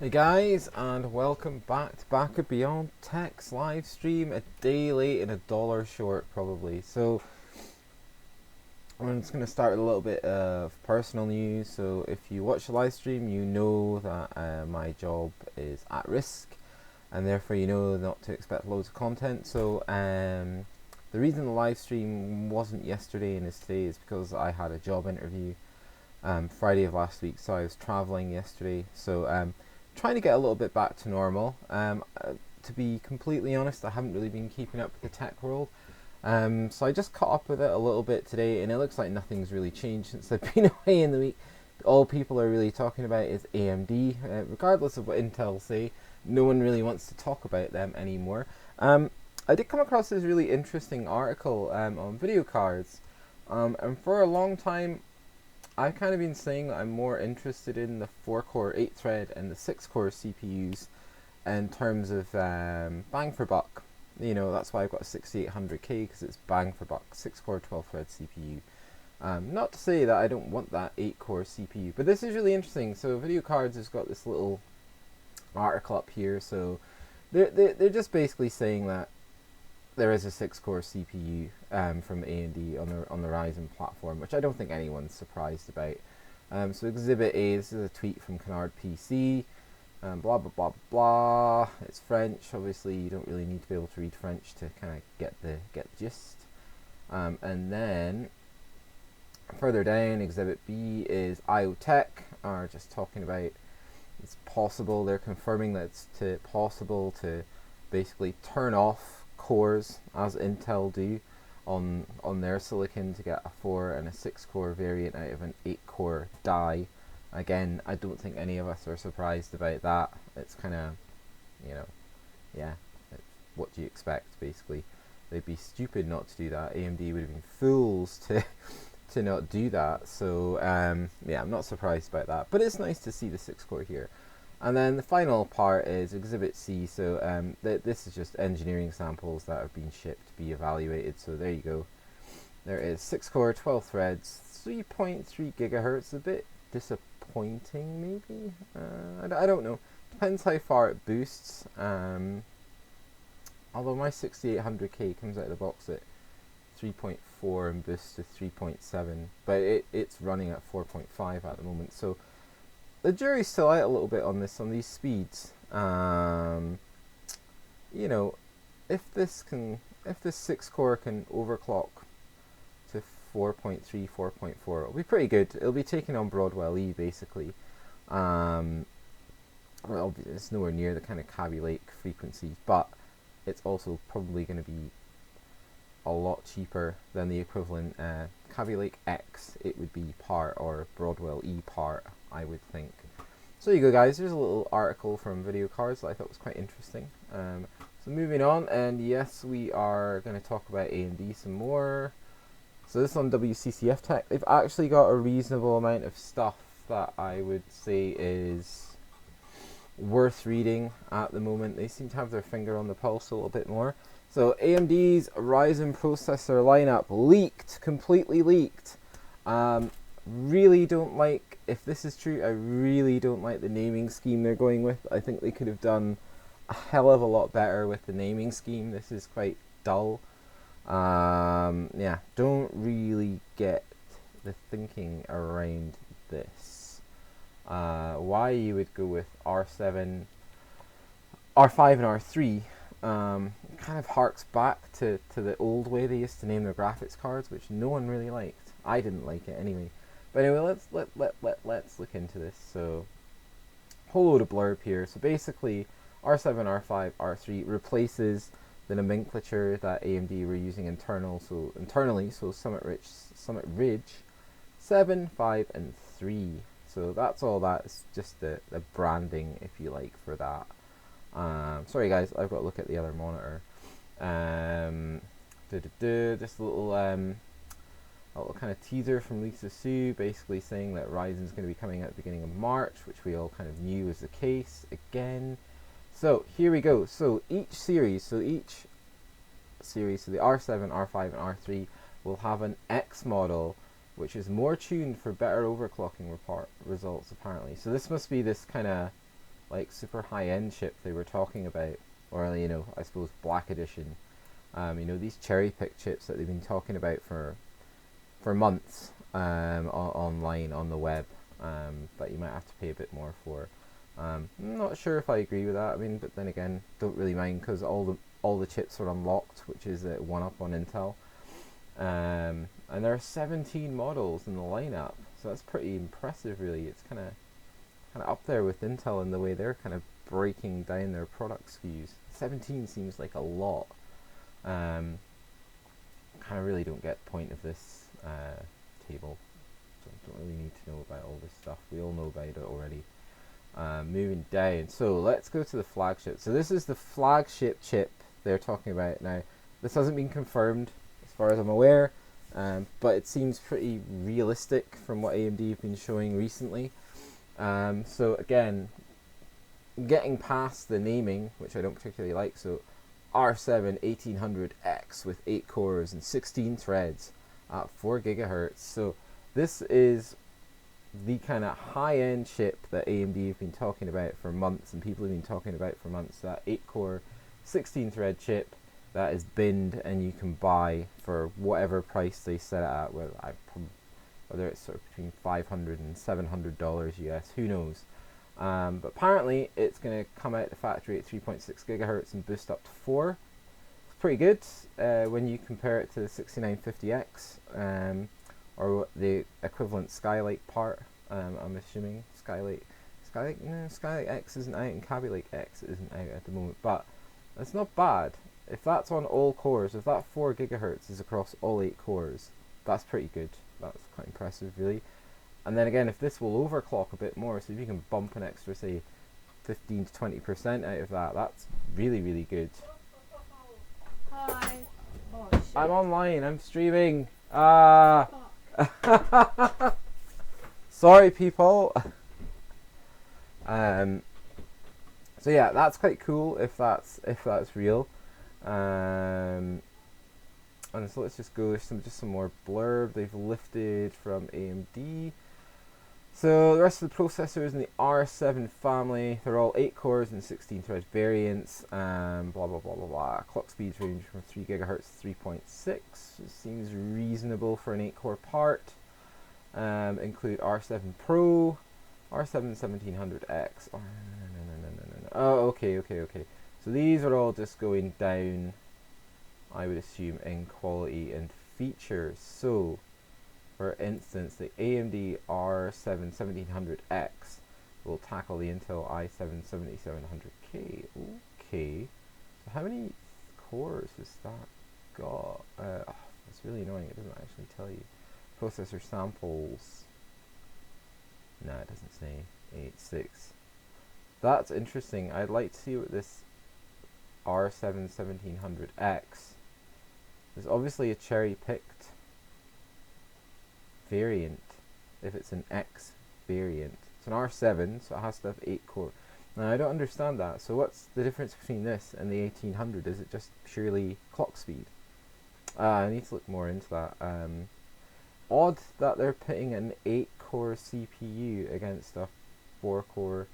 Hey guys, and welcome back to Back of Beyond Tech's live stream. A day late and $1 short, probably. So I'm just going to start with a little bit of personal news. So if you watch the live stream, you know that my job is at risk, and therefore you know not to expect loads of content. So the reason the live stream wasn't yesterday and is today is because I had a job interview Friday of last week, so I was traveling yesterday. So trying to get a little bit back to normal. To be completely honest, I haven't really been keeping up with the tech world. So I just caught up with it a little bit today, and it looks like nothing's really changed since I've been away in the week. All people are really talking about is AMD. Regardless of what Intel say, no one really wants to talk about them anymore. I did come across this really interesting article on video cards, and for a long time I've kind of been saying that I'm more interested in the 4-core 8-thread and the 6-core CPUs in terms of bang for buck. You know, that's why I've got a 6800K, because it's bang for buck, 6-core 12-thread CPU. Not to say that I don't want that 8-core CPU, but this is really interesting. So Video Cards has got this little article up here. So they're just basically saying that there is a 6-core CPU from AMD on the Ryzen platform, which I don't think anyone's surprised about. So Exhibit A, this is a tweet from Canard PC. Blah blah blah blah. It's French. Obviously, you don't really need to be able to read French to kind of get the gist. And then further down, Exhibit B is IoTech, are just talking about it's possible. They're confirming that it's possible to basically turn off cores as Intel do on their silicon to get a 4 and a 6-core variant out of an 8-core die. Again, I don't think any of us are surprised about that. It's kind of, you know, yeah, what do you expect, basically? They'd be stupid not to do that. AMD would have been fools to not do that. So yeah, I'm not surprised about that, but it's nice to see the 6-core here. And then the final part is Exhibit C. So this is just engineering samples that have been shipped to be evaluated. So there you go. There is 6-core, 12 threads, 3.3 gigahertz. A bit disappointing, maybe. I don't know. Depends how far it boosts. Although my 6800K comes out of the box at 3.4 and boosts to 3.7, but it's running at 4.5 at the moment. So the jury's still out a little bit on these speeds. You know, if this 6-core can overclock to 4.3, 4.4, it'll be pretty good. It'll be taking on Broadwell E, basically. Well, it's nowhere near the kind of Kaby Lake frequencies, but it's also probably going to be a lot cheaper than the equivalent Kaby Lake X. It would be part, or Broadwell E part, I would think. So there you go, guys. There's a little article from Video Cards that I thought was quite interesting. So moving on, and yes, we are going to talk about AMD some more. So this is on WCCF Tech. They've actually got a reasonable amount of stuff that I would say is worth reading at the moment. They seem to have their finger on the pulse a little bit more. So AMD's Ryzen processor lineup leaked, completely leaked. Really don't like, if this is true, I really don't like the naming scheme they're going with. I think they could have done a hell of a lot better with the naming scheme. This is quite dull. Yeah, don't really get the thinking around this. Why you would go with R7, R5 and R3 kind of harks back to the old way they used to name their graphics cards, which no one really liked. I didn't like it anyway. But anyway, let's look into this. So, whole load of blurb here. So basically, R7, R5, R3 replaces the nomenclature that AMD were using internally. So Summit Ridge, 7, 5, and 3. So that's all that. It's just the branding, if you like, for that. Sorry guys, I've got to look at the other monitor. Just a little kind of teaser from Lisa Su, basically saying that Ryzen's going to be coming out at the beginning of March, which we all kind of knew was the case again. So here we go. So each series, so the R7, R5, and R3 will have an X model, which is more tuned for better overclocking results apparently. So this must be this kind of like super high-end chip they were talking about, or you know, I suppose Black Edition. You know, these cherry pick chips that they've been talking about for months online on the web, but you might have to pay a bit more for. I'm not sure if I agree with that. I mean, but then again, don't really mind because all the chips are unlocked, which is one up on Intel. And there are 17 models in the lineup, so that's pretty impressive, really. It's kind of up there with Intel in the way they're kind of breaking down their product SKUs. 17 seems like a lot. Kind of really don't get the point of this table. Don't really need to know about all this stuff. We all know about it already. Moving down, so let's go to the flagship. So this is the flagship chip they're talking about now. This hasn't been confirmed as far as I'm aware, but it seems pretty realistic from what AMD have been showing recently. So again, getting past the naming, which I don't particularly like, so R7 1800X with 8 cores and 16 threads at 4 gigahertz. So this is the kind of high-end chip that AMD have been talking about for months, and people have been talking about for months. That 8-core, 16-thread chip that is binned and you can buy for whatever price they set it at. Whether it's sort of between $500 and $700 US, who knows? But apparently it's going to come out the factory at 3.6 gigahertz and boost up to 4. It's pretty good when you compare it to the 6950X. Or the equivalent Skylake part, I'm assuming. Skylake X isn't out and Kaby Lake X isn't out at the moment, but it's not bad. If that's on all cores, if that 4 gigahertz is across all 8 cores, that's pretty good. That's quite impressive, really. And then again, if this will overclock a bit more, so if you can bump an extra, say, 15 to 20% out of that, that's really, really good. Hi. Oh, shit. I'm online, I'm streaming. Sorry, people. So yeah, that's quite cool if that's real. And so let's just go. There's some more blurb they've lifted from AMD. So the rest of the processors in the R7 family, they're all 8 cores and 16 thread variants. Blah blah blah blah blah. Clock speeds range from 3 gigahertz to 3.6. It seems reasonable for an 8-core part. Include R7 Pro, R7 1700X. Oh, no. Oh, okay. So these are all just going down, I would assume, in quality and features. So, for instance, the AMD R7 1700X will tackle the Intel i7 7700K. Okay. So how many cores has that got? It's really annoying. It doesn't actually tell you. Processor samples. No, it doesn't say. 8.6. That's interesting. I'd like to see what this R7 1700X. There's obviously a cherry picked variant if it's an X variant. It's an R7, so it has to have 8 core. Now I don't understand that. So what's the difference between this and the 1800? Is it just purely clock speed? I need to look more into that. Odd that they're putting an 8-core CPU against a 4-core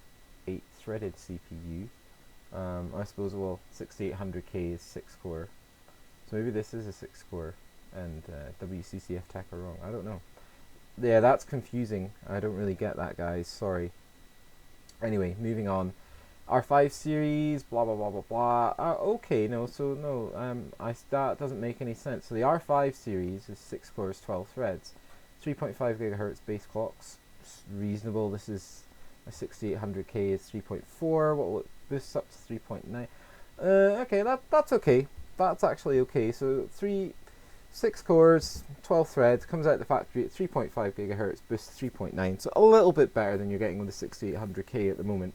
8-threaded CPU. I suppose, well, 6800K is 6-core. So maybe this is a 6-core and WCCF Tech are wrong. I don't know. Yeah, that's confusing. I don't really get that, guys. Sorry. Anyway, moving on. R5 series, blah blah blah blah blah. Okay, no, so no, that doesn't make any sense. So the R5 series is 6 cores, 12 threads, 3.5 gigahertz base clocks, reasonable. This is a 6800K is 3.4. What will it boost up to 3.9? Okay, that's okay. That's actually okay. So 6 cores, 12 threads, comes out the factory at 3.5 gigahertz, boosts 3.9. So a little bit better than you're getting with the 6800K at the moment.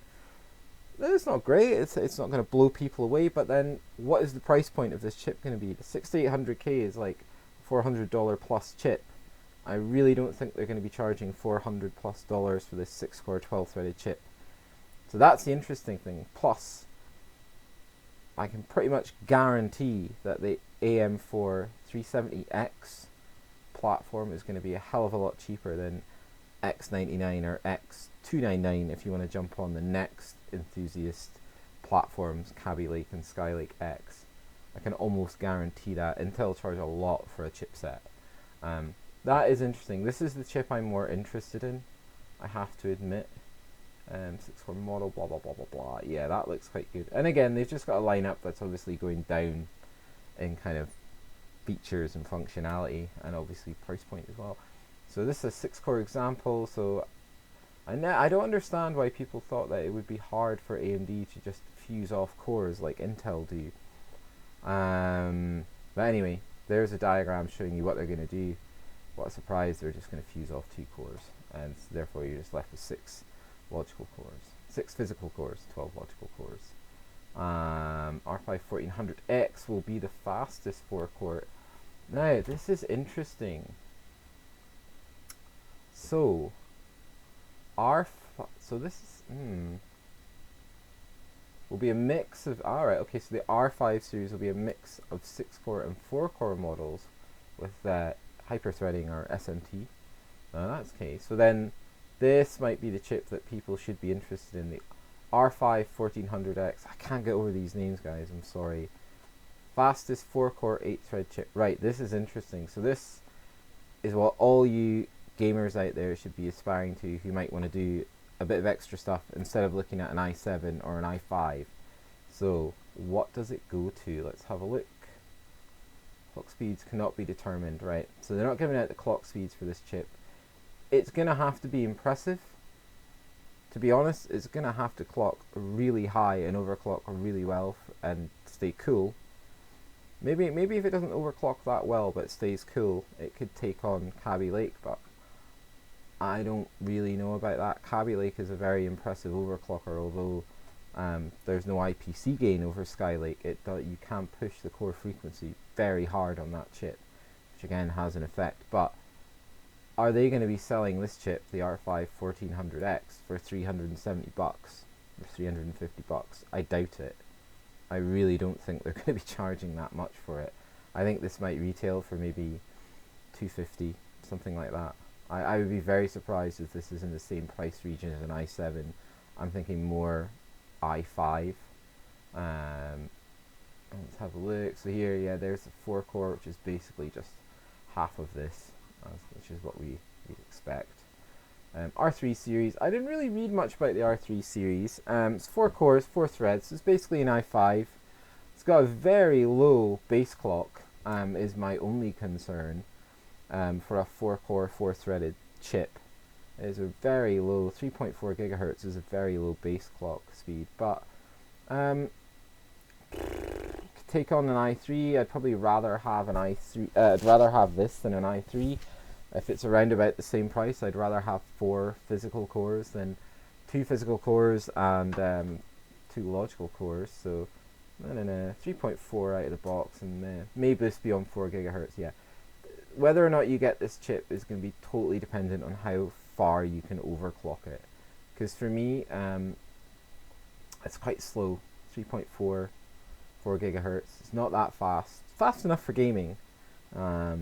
It's not great, it's not going to blow people away, but then what is the price point of this chip going to be? The 6800K is like $400 plus chip. I really don't think they're going to be charging $400 plus for this 6-core 12-threaded chip. So that's the interesting thing. Plus, I can pretty much guarantee that the AM4 370X platform is going to be a hell of a lot cheaper than X99 or X299 if you want to jump on the next enthusiast platforms, Kaby Lake and Skylake X. I can almost guarantee that Intel charge a lot for a chipset. That is interesting. This is the chip I'm more interested in, I have to admit. 6-core model, blah blah blah blah blah. Yeah, that looks quite good. And again, they've just got a lineup that's obviously going down in kind of features and functionality, and obviously price point as well. So this is a 6-core example. So I don't understand why people thought that it would be hard for AMD to just fuse off cores like Intel do. But anyway, there's a diagram showing you what they're going to do. What a surprise, they're just going to fuse off 2 cores, and so therefore you're just left with 6 logical cores. 6 physical cores, 12 logical cores. R5 1400X will be the fastest 4-core. Now, this is interesting. So, so this is, will be a mix of, alright, okay, so the R5 series will be a mix of 6-core and 4-core models with hyper-threading or SMT. Now that's okay. So then this might be the chip that people should be interested in, the R5 1400X. I can't get over these names, guys, I'm sorry. Fastest 4-core 8-thread chip. Right, this is interesting. So this is what all you gamers out there should be aspiring to who might want to do a bit of extra stuff instead of looking at an i7 or an i5. So what does it go to? Let's have a look. Clock speeds cannot be determined, right? So they're not giving out the clock speeds for this chip. It's going to have to be impressive. To be honest, it's going to have to clock really high and overclock really well and stay cool. Maybe if it doesn't overclock that well but stays cool, it could take on Kaby Lake, but I don't really know about that. Kaby Lake is a very impressive overclocker, although there's no IPC gain over Skylake. You can push the core frequency very hard on that chip, which again has an effect. But are they going to be selling this chip, the R5 1400X, for $370 or $350? I doubt it. I really don't think they're going to be charging that much for it. I think this might retail for maybe $250, something like that. I would be very surprised if this is in the same price region as an i7. I'm thinking more i5. Let's have a look. So here, yeah, there's the 4-core, which is basically just half of this, which is what we'd expect. R3 series. I didn't really read much about the R3 series. It's 4 cores, 4 threads. So it's basically an i5. It's got a very low base clock. Is my only concern. For a 4-core, 4-threaded chip. It is a very low, 3.4 gigahertz is a very low base clock speed, but take on an i3, I'd probably rather have an i3, I'd rather have this than an i3. If it's around about the same price, I'd rather have 4 physical cores than 2 physical cores and 2 logical cores, so 3.4 out of the box, and maybe this beyond 4 gigahertz, yeah. Whether or not you get this chip is going to be totally dependent on how far you can overclock it. Because for me, it's quite slow. 3.4, 4 gigahertz. It's not that fast. Fast enough for gaming. But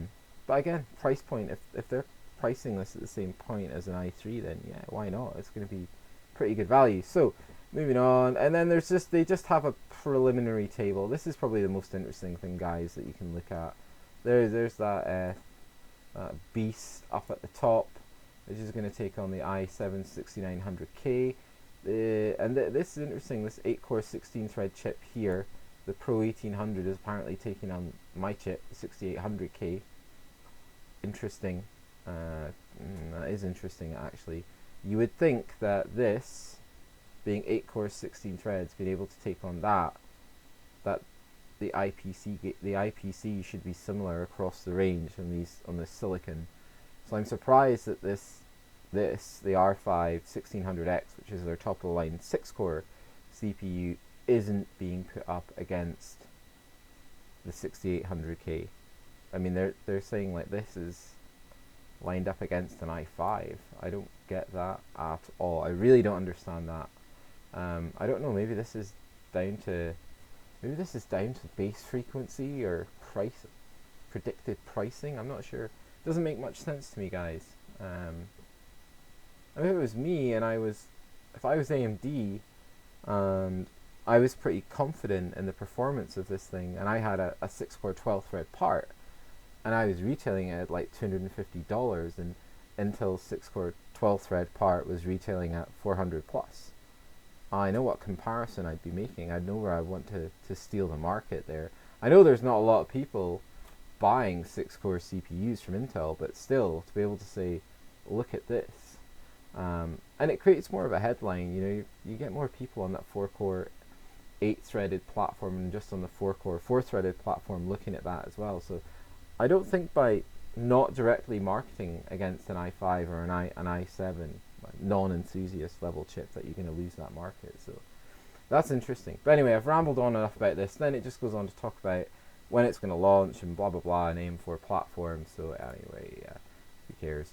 again, price point. If they're pricing this at the same point as an i3, then yeah, why not? It's going to be pretty good value. So moving on, and then they just have a preliminary table. This is probably the most interesting thing, guys, that you can look at. There's that beast up at the top, which is going to take on the i7 6900K. This is interesting. This 8-core 16-thread chip here, the Pro 1800, is apparently taking on my chip, the 6800K. Interesting. That is interesting, actually. You would think that this, being 8 cores, 16 threads, being able to take on that the IPC should be similar across the range on this silicon. So I'm surprised that the R5 1600X, which is their top of the line 6-core CPU, isn't being put up against the 6800K. I mean, they're saying like this is lined up against an i5. I don't get that at all. I really don't understand that. I don't know. Maybe this is down to base frequency or predicted pricing. I'm not sure. It doesn't make much sense to me, guys. if it was me and if I was AMD and I was pretty confident in the performance of this thing, and I had a 6-core 12-thread part, and I was retailing it at like $250, and Intel's 6-core 12-thread part was retailing at 400 plus. I know what comparison I'd be making. I know where I want to steal the market there. I know there's not a lot of people buying 6-core CPUs from Intel, but still, to be able to say, look at this. And it creates more of a headline. You get more people on that 4-core 8-threaded platform and just on the 4-core 4-threaded platform looking at that as well. So I don't think by not directly marketing against an i5 or an i7 non-enthusiast level chip that you're going to lose that market. So that's interesting. But anyway, I've rambled on enough about this. Then it just goes on to talk about when it's going to launch and blah blah blah and aim for platforms. So anyway, who cares?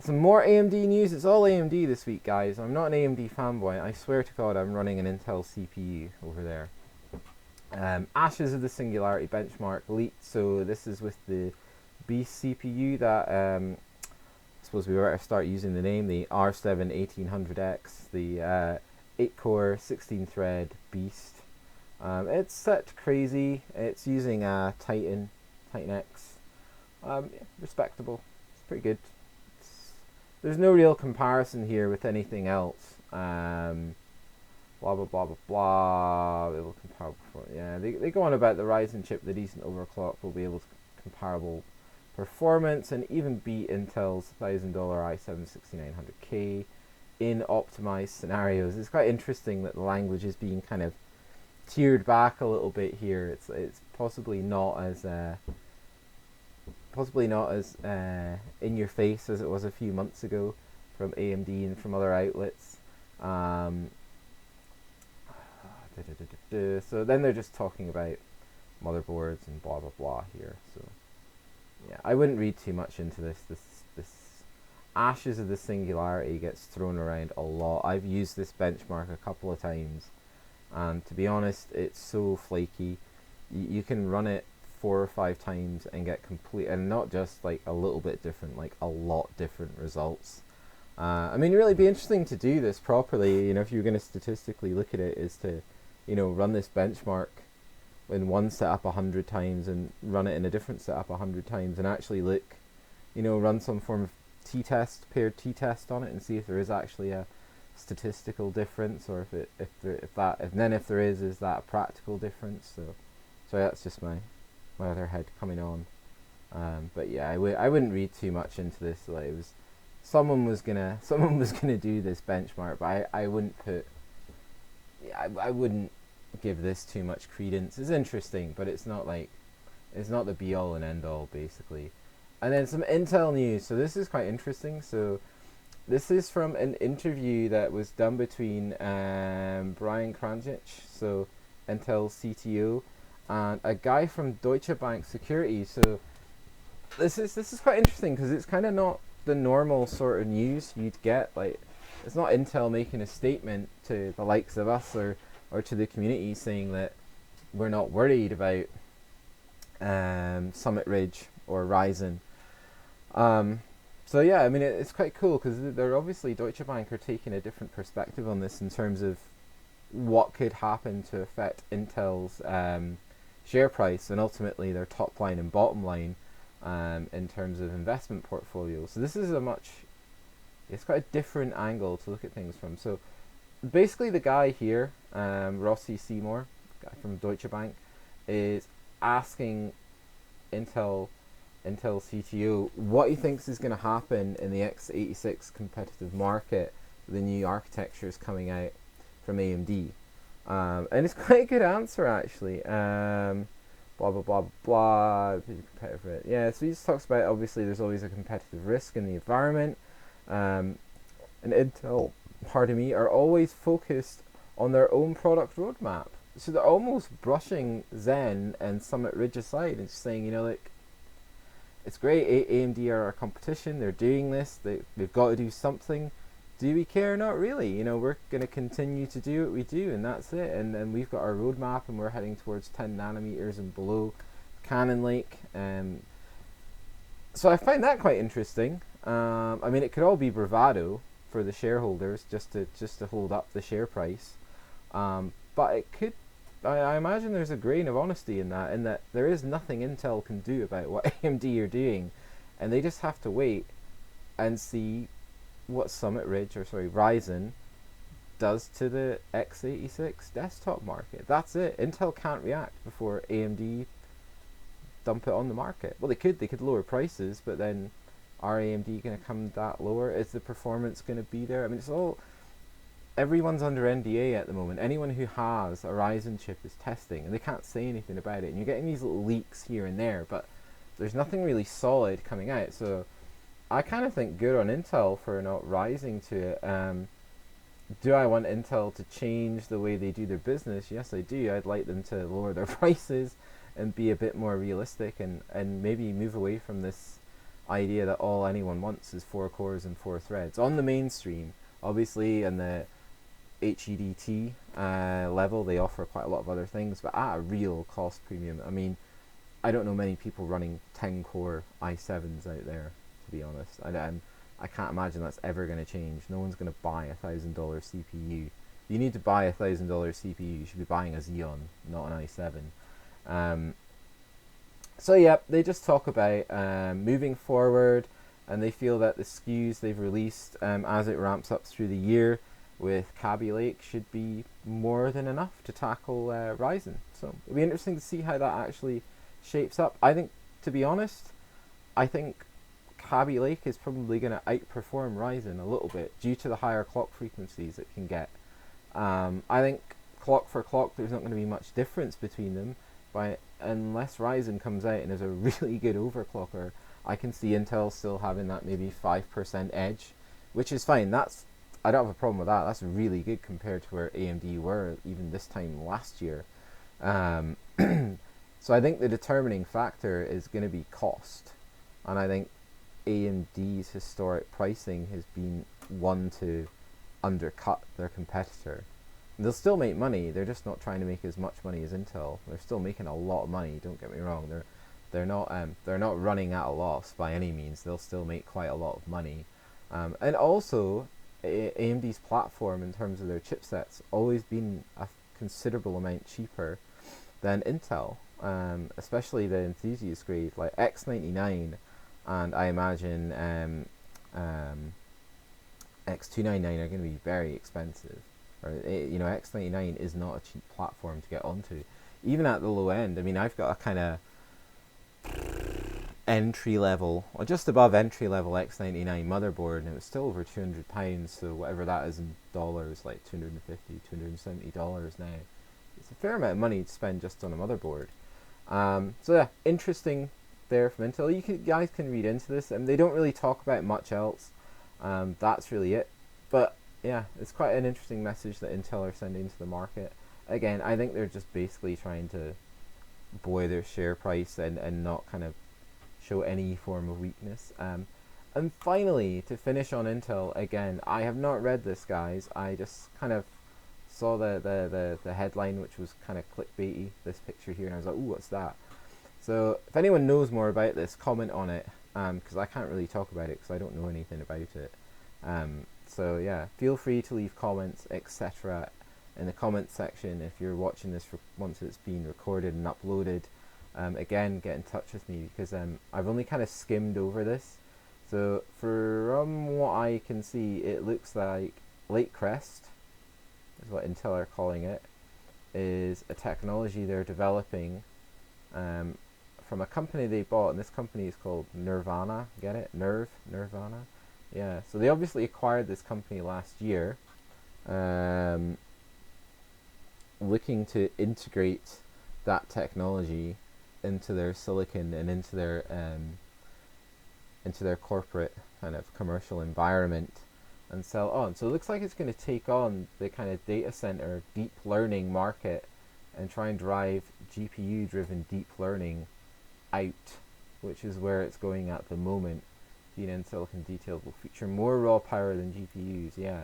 Some more AMD news. It's all AMD this week, guys. I'm not an AMD fanboy. I swear to God, I'm running an Intel CPU over there. Ashes of the Singularity benchmark leaked. So this is with the Beast CPU that I suppose we better start using the name, the R7 1800X, the 8-core 16-thread Beast. It's set crazy. It's using a Titan X. Respectable. It's pretty good. There's no real comparison here with anything else. Blah blah blah blah blah. It will comparable. Yeah, they go on about the Ryzen chip, the decent overclock will be able to comparable performance and even beat Intel's $1,000 i7 6900K in optimized scenarios. It's quite interesting that the language is being kind of tiered back a little bit here. It's possibly not as in your face as it was a few months ago from AMD and from other outlets. So then they're just talking about motherboards and blah blah blah here. So yeah, I wouldn't read too much into this. This Ashes of the Singularity gets thrown around a lot. I've used this benchmark a couple of times, and to be honest, it's so flaky. You can run it 4 or 5 times and get complete, and not just like a little bit different, like a lot different results. I mean, it'd really be interesting to do this properly. If you're going to statistically look at it, is to, run this benchmark in one setup 100 times and run it in a different setup 100 times and actually look, run some form of paired t-test on it and see if there is actually a statistical difference, or if there is that a practical difference. So that's just my other head coming on. But yeah, I wouldn't read too much into this. Like, it was someone was gonna do this benchmark, but I wouldn't I wouldn't give this too much credence. It's interesting, but it's not the be all and end all, basically. And then some Intel news. So this is quite interesting. So this is from an interview that was done between Brian Kranjc, so Intel CTO, and a guy from Deutsche Bank Security. So this is quite interesting because it's kind of not the normal sort of news you'd get. Like, it's not Intel making a statement to the likes of us or to the community saying that we're not worried about Summit Ridge or Ryzen. So yeah, I mean, it's quite cool because they're obviously, Deutsche Bank are taking a different perspective on this in terms of what could happen to affect Intel's share price and ultimately their top line and bottom line in terms of investment portfolio. So this is it's quite a different angle to look at things from. So basically the guy here, Rossi Seymour, guy from Deutsche Bank, is asking Intel CTO what he thinks is going to happen in the x86 competitive market, the new architectures coming out from AMD. And it's quite a good answer, actually. Blah blah blah blah. Yeah, so he just talks about, obviously there's always a competitive risk in the environment, and Intel, are always focused on their own product roadmap. So they're almost brushing Zen and Summit Ridge aside and just saying, it's great, AMD are our competition, they're doing this, they've got to do something. Do we care? Not really. We're going to continue to do what we do, and that's it. And we've got our roadmap, and we're heading towards 10 nanometers and below Cannon Lake. So I find that quite interesting. I mean, it could all be bravado for the shareholders just to hold up the share price. But it could. I imagine there's a grain of honesty in that there is nothing Intel can do about what AMD are doing, and they just have to wait and see what Ryzen does to the x86 desktop market. That's it. Intel can't react before AMD dump it on the market. Well, they could lower prices, but then are AMD going to come that lower? Is the performance going to be there? I mean, it's all, everyone's under NDA at the moment. Anyone who has a Ryzen chip is testing, and they can't say anything about it. And you're getting these little leaks here and there, but there's nothing really solid coming out. So I kind of think good on Intel for not rising to it. Do I want Intel to change the way they do their business? Yes, I do. I'd like them to lower their prices and be a bit more realistic, and maybe move away from this idea that all anyone wants is 4 cores and 4 threads. On the mainstream, obviously, and the HEDT level, they offer quite a lot of other things, but at a real cost premium. I mean, I don't know many people running 10 core i7s out there, to be honest. I can't imagine that's ever going to change. No one's going to buy $1,000 CPU. If you need to buy $1,000 CPU, you should be buying a Xeon, not an i7. So yeah, they just talk about moving forward, and they feel that the SKUs they've released as it ramps up through the year with Kaby Lake should be more than enough to tackle Ryzen. So it'll be interesting to see how that actually shapes up. I think, to be honest, I think Kaby Lake is probably going to outperform Ryzen a little bit due to the higher clock frequencies it can get. I think clock for clock, there's not going to be much difference between them, but unless Ryzen comes out and is a really good overclocker, I can see Intel still having that maybe 5% edge, which is fine. I don't have a problem with that. That's really good compared to where AMD were even this time last year. So I think the determining factor is going to be cost, and I think AMD's historic pricing has been one to undercut their competitor. They'll still make money. They're just not trying to make as much money as Intel. They're still making a lot of money. Don't get me wrong. They're not running at a loss by any means. They'll still make quite a lot of money. And also, AMD's platform in terms of their chipsets always been a considerable amount cheaper than Intel, especially the enthusiast grade like X99, and I imagine X299 are going to be very expensive. X99 is not a cheap platform to get onto, even at the low end. I mean, I've got a kind of entry level, or just above entry level X99 motherboard, and it was still over £200, so whatever that is in dollars, like $250, $270 now. It's a fair amount of money to spend just on a motherboard. So yeah, interesting there from Intel. You guys can read into this, and they don't really talk about much else. That's really it. But yeah, it's quite an interesting message that Intel are sending to the market. Again, I think they're just basically trying to buoy their share price and not kind of show any form of weakness. And finally, to finish on Intel, again, I have not read this, guys. I just kind of saw the headline, which was kind of clickbaity, this picture here, and I was like, ooh, what's that? So if anyone knows more about this, comment on it, because I can't really talk about it because I don't know anything about it. So yeah, feel free to leave comments, etc. in the comments section if you're watching this once it's been recorded and uploaded. Again, get in touch with me because I've only kind of skimmed over this. So from what I can see, it looks like Lake Crest is what Intel are calling it, is a technology they're developing from a company they bought, and this company is called Nirvana. Get it? Nirvana. Yeah. So they obviously acquired this company last year, looking to integrate that technology into their silicon and into their corporate kind of commercial environment and sell on. So it looks like it's going to take on the kind of data center deep learning market and try and drive GPU driven deep learning out, which is where it's going at the moment. in silicon details will feature more raw power than GPUs. Yeah.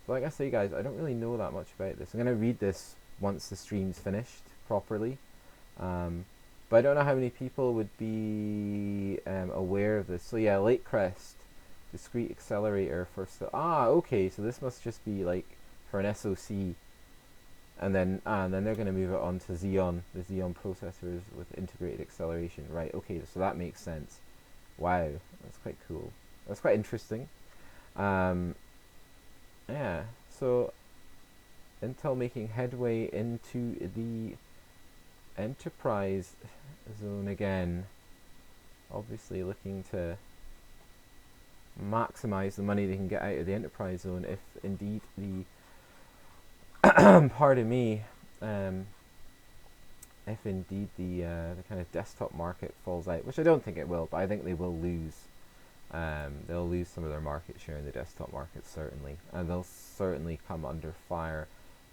So like I say, guys, I don't really know that much about this. I'm going to read this once the stream's finished properly. But I don't know how many people would be aware of this. So yeah, Lake Crest discrete accelerator for okay, so this must just be like for an SoC, and then they're going to move it on to Xeon, the Xeon processors with integrated acceleration. Right, okay, so that makes sense. Wow, that's quite cool. That's quite interesting. Um, yeah, so Intel making headway into the enterprise zone again. Obviously looking to maximize the money they can get out of the enterprise zone if indeed the pardon me, if indeed the kind of desktop market falls out, which I don't think it will, but I think they will lose. They'll lose some of their market share in the desktop market, certainly, and they'll certainly come under fire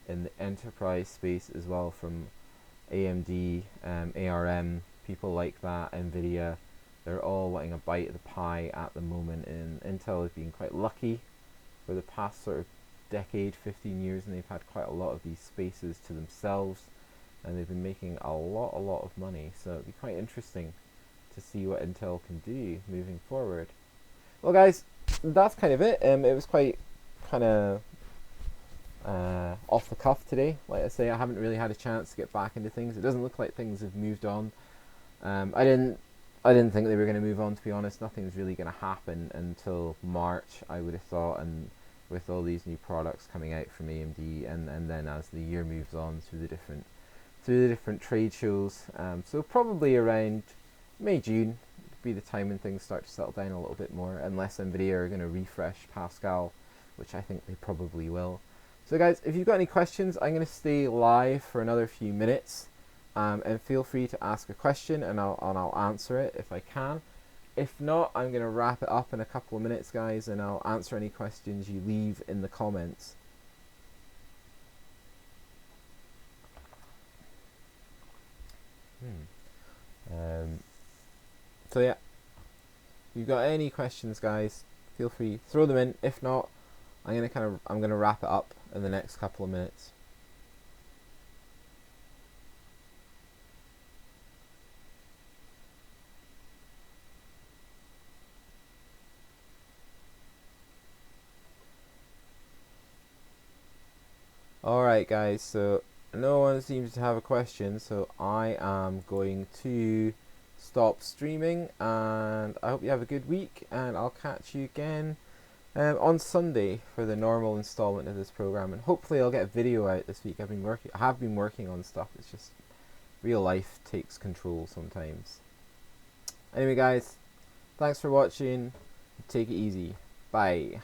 in the enterprise space as well from AMD, ARM, people like that, Nvidia. They're all wanting a bite of the pie at the moment, and Intel has been quite lucky for the past sort of decade, 15 years, and they've had quite a lot of these spaces to themselves, and they've been making a lot of money. So it'd be quite interesting to see what Intel can do moving forward. Well, guys, that's kind of it. It was quite kind of off the cuff today. Like I say, I haven't really had a chance to get back into things. It doesn't look like things have moved on. I didn't think they were going to move on, to be honest. Nothing's really going to happen until March, I would have thought, and with all these new products coming out from AMD, and then as the year moves on through the different trade shows. So probably around May, June would be the time when things start to settle down a little bit more, unless Nvidia are going to refresh Pascal, which I think they probably will. So guys, if you've got any questions, I'm going to stay live for another few minutes, and feel free to ask a question, and I'll answer it if I can. If not, I'm going to wrap it up in a couple of minutes, guys, and I'll answer any questions you leave in the comments. So yeah, if you've got any questions, guys, feel free, throw them in. If not, I'm gonna wrap it up in the next couple of minutes. Alright, guys, so no one seems to have a question, so I am going to stop streaming, and I hope you have a good week, and I'll catch you again on Sunday for the normal installment of this program, and hopefully I'll get a video out this week. I have been working on stuff. It's just real life takes control sometimes. Anyway, guys, thanks for watching. Take it easy. Bye.